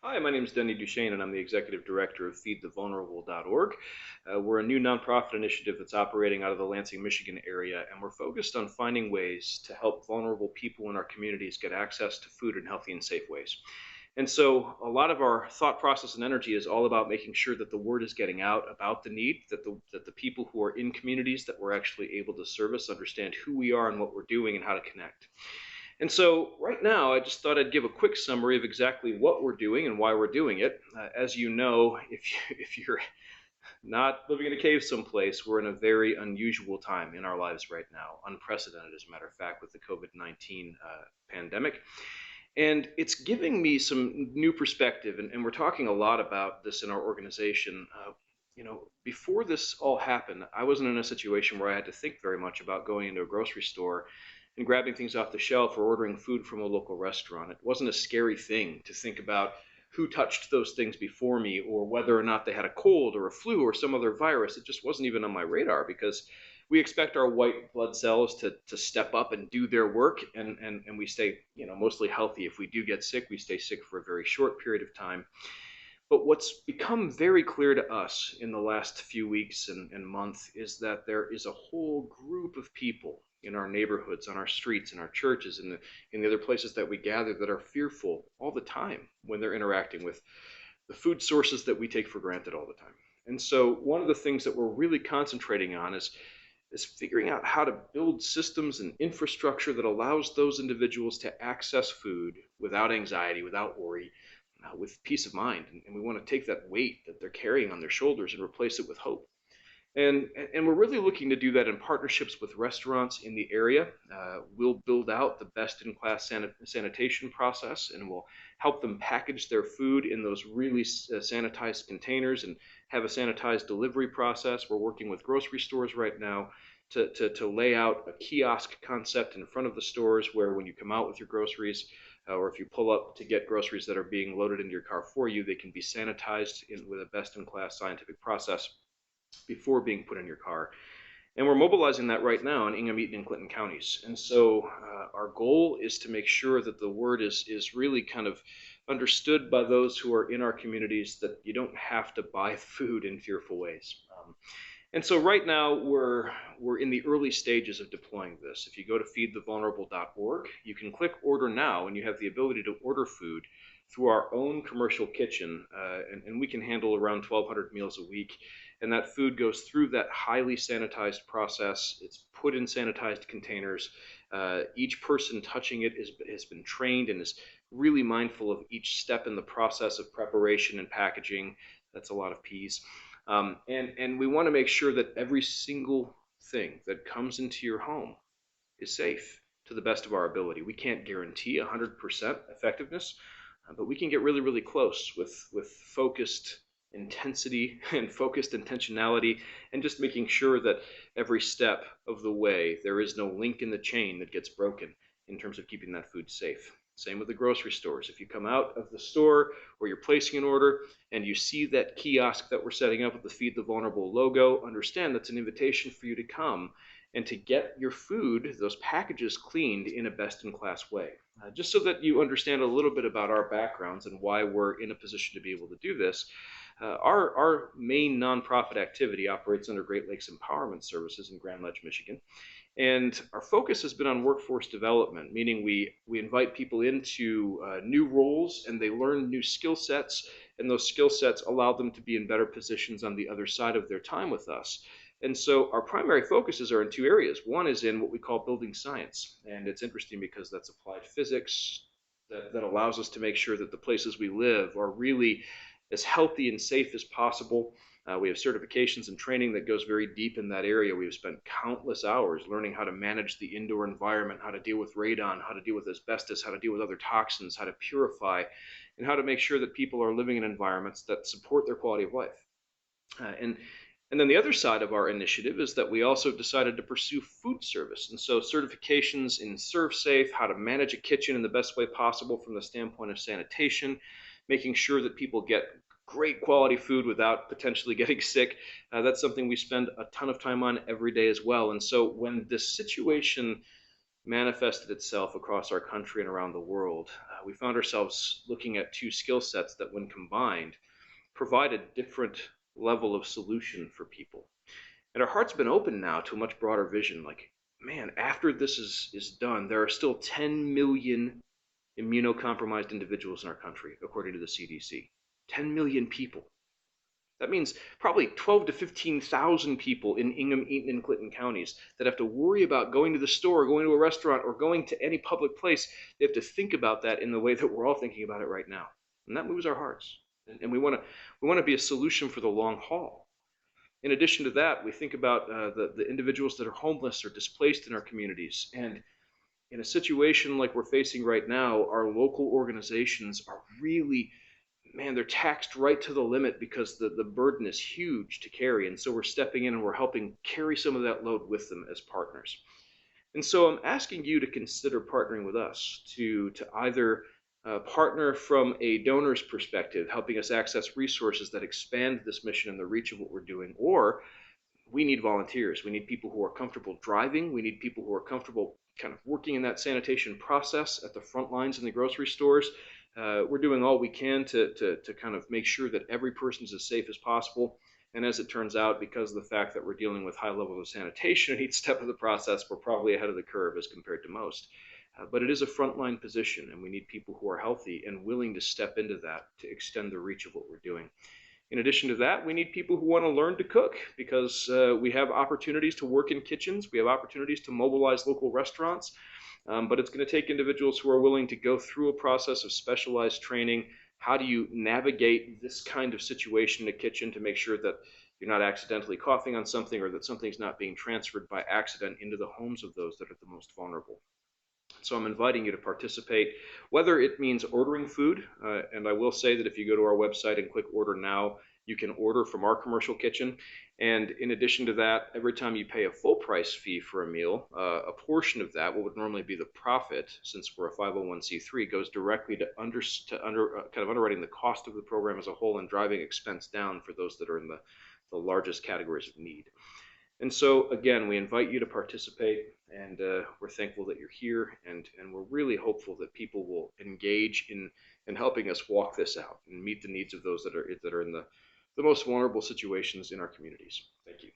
Hi, my name is Denny Duchene, and I'm the Executive Director of FeedTheVulnerable.org. We're a new nonprofit initiative that's operating out of the Lansing, Michigan area, and we're focused on finding ways to help vulnerable people in our communities get access to food in healthy and safe ways. And so, a lot of our thought process and energy is all about making sure that the word is getting out about the need, that the people who are in communities that we're actually able to service understand who we are and what we're doing and how to connect. And so, right now, I just thought I'd give a quick summary of exactly what we're doing and why we're doing it. As you know, if you're not living in a cave someplace, we're in a very unusual time in our lives right now, unprecedented, as a matter of fact, with the COVID-19 pandemic. And it's giving me some new perspective, and we're talking a lot about this in our organization. Before this all happened, I wasn't in a situation where I had to think very much about going into a grocery store and grabbing things off the shelf or ordering food from a local restaurant. It wasn't a scary thing to think about who touched those things before me or whether or not they had a cold or a flu or some other virus. It just wasn't even on my radar because we expect our white blood cells to step up and do their work, and we stay mostly healthy. If we do get sick, we stay sick for a very short period of time. But what's become very clear to us in the last few weeks and month is that there is a whole group of people in our neighborhoods, on our streets, in our churches, in the other places that we gather that are fearful all the time when they're interacting with the food sources that we take for granted all the time. And so one of the things that we're really concentrating on is figuring out how to build systems and infrastructure that allows those individuals to access food without anxiety, without worry, with peace of mind. And we want to take that weight that they're carrying on their shoulders and replace it with hope. And we're really looking to do that in partnerships with restaurants in the area. We'll build out the best-in-class sanitation process, and we'll help them package their food in those really sanitized containers and have a sanitized delivery process. We're working with grocery stores right now to lay out a kiosk concept in front of the stores where when you come out with your groceries, or if you pull up to get groceries that are being loaded into your car for you, they can be sanitized with a best-in-class scientific process before being put in your car. And we're mobilizing that right now in Ingham, Eaton, and Clinton counties. And so our goal is to make sure that the word is really kind of understood by those who are in our communities, that you don't have to buy food in fearful ways. And so right now we're in the early stages of deploying this. If you go to feedthevulnerable.org, you can click order now, and you have the ability to order food through our own commercial kitchen, and we can handle around 1,200 meals a week. And that food goes through that highly sanitized process. It's put in sanitized containers. Each person touching it has been trained and is really mindful of each step in the process of preparation and packaging. That's a lot of P's. And we want to make sure that every single thing that comes into your home is safe to the best of our ability. We can't guarantee 100% effectiveness, but we can get really, really close with focused intensity and focused intentionality, and just making sure that every step of the way there is no link in the chain that gets broken in terms of keeping that food safe. Same with the grocery stores. If you come out of the store or you're placing an order and you see that kiosk that we're setting up with the Feed the Vulnerable logo, understand that's an invitation for you to come and to get your food, those packages, cleaned in a best-in-class way. Just so that you understand a little bit about our backgrounds and why we're in a position to be able to do this. Our main nonprofit activity operates under Great Lakes Empowerment Services in Grand Ledge, Michigan. And our focus has been on workforce development, meaning we invite people into new roles and they learn new skill sets, and those skill sets allow them to be in better positions on the other side of their time with us. And so our primary focuses are in two areas. One is in what we call building science. And it's interesting because that's applied physics that allows us to make sure that the places we live are really as healthy and safe as possible. We have certifications and training that goes very deep in that area. We've spent countless hours learning how to manage the indoor environment, how to deal with radon, how to deal with asbestos, how to deal with other toxins, how to purify, and how to make sure that people are living in environments that support their quality of life. And then the other side of our initiative is that we also decided to pursue food service. And so certifications in ServSafe, how to manage a kitchen in the best way possible from the standpoint of sanitation, making sure that people get great quality food without potentially getting sick. That's something we spend a ton of time on every day as well. And so when this situation manifested itself across our country and around the world, we found ourselves looking at two skill sets that, when combined, provide a different level of solution for people. And our heart's been open now to a much broader vision. Like, man, after this is done, there are still 10 million immunocompromised individuals in our country, according to the CDC. 10 million people. That means probably 12 to 15,000 people in Ingham, Eaton, and Clinton counties that have to worry about going to the store, going to a restaurant, or going to any public place. They have to think about that in the way that we're all thinking about it right now. And that moves our hearts. And we want to be a solution for the long haul. In addition to that, we think about the individuals that are homeless or displaced in our communities. And in a situation like we're facing right now, our local organizations are really, man, they're taxed right to the limit because the burden is huge to carry. And so we're stepping in and we're helping carry some of that load with them as partners. And so I'm asking you to consider partnering with us to either partner from a donor's perspective, helping us access resources that expand this mission and the reach of what we're doing, or we need volunteers. We need people who are comfortable driving. We need people who are comfortable kind of working in that sanitation process at the front lines in the grocery stores. We're doing all we can to kind of make sure that every person is as safe as possible. And as it turns out, because of the fact that we're dealing with high levels of sanitation at each step of the process, we're probably ahead of the curve as compared to most. But it is a frontline position, and we need people who are healthy and willing to step into that to extend the reach of what we're doing. In addition to that, we need people who want to learn to cook, because we have opportunities to work in kitchens. We have opportunities to mobilize local restaurants. But it's going to take individuals who are willing to go through a process of specialized training. How do you navigate this kind of situation in a kitchen to make sure that you're not accidentally coughing on something, or that something's not being transferred by accident into the homes of those that are the most vulnerable? So I'm inviting you to participate, whether it means ordering food, and I will say that if you go to our website and click order now, you can order from our commercial kitchen. And in addition to that, every time you pay a full price fee for a meal, a portion of that, what would normally be the profit, since we're a 501c3, goes directly to kind of underwriting the cost of the program as a whole and driving expense down for those that are in the largest categories of need. And so, again, we invite you to participate, and we're thankful that you're here, and we're really hopeful that people will engage in helping us walk this out and meet the needs of those that are in the most vulnerable situations in our communities. Thank you.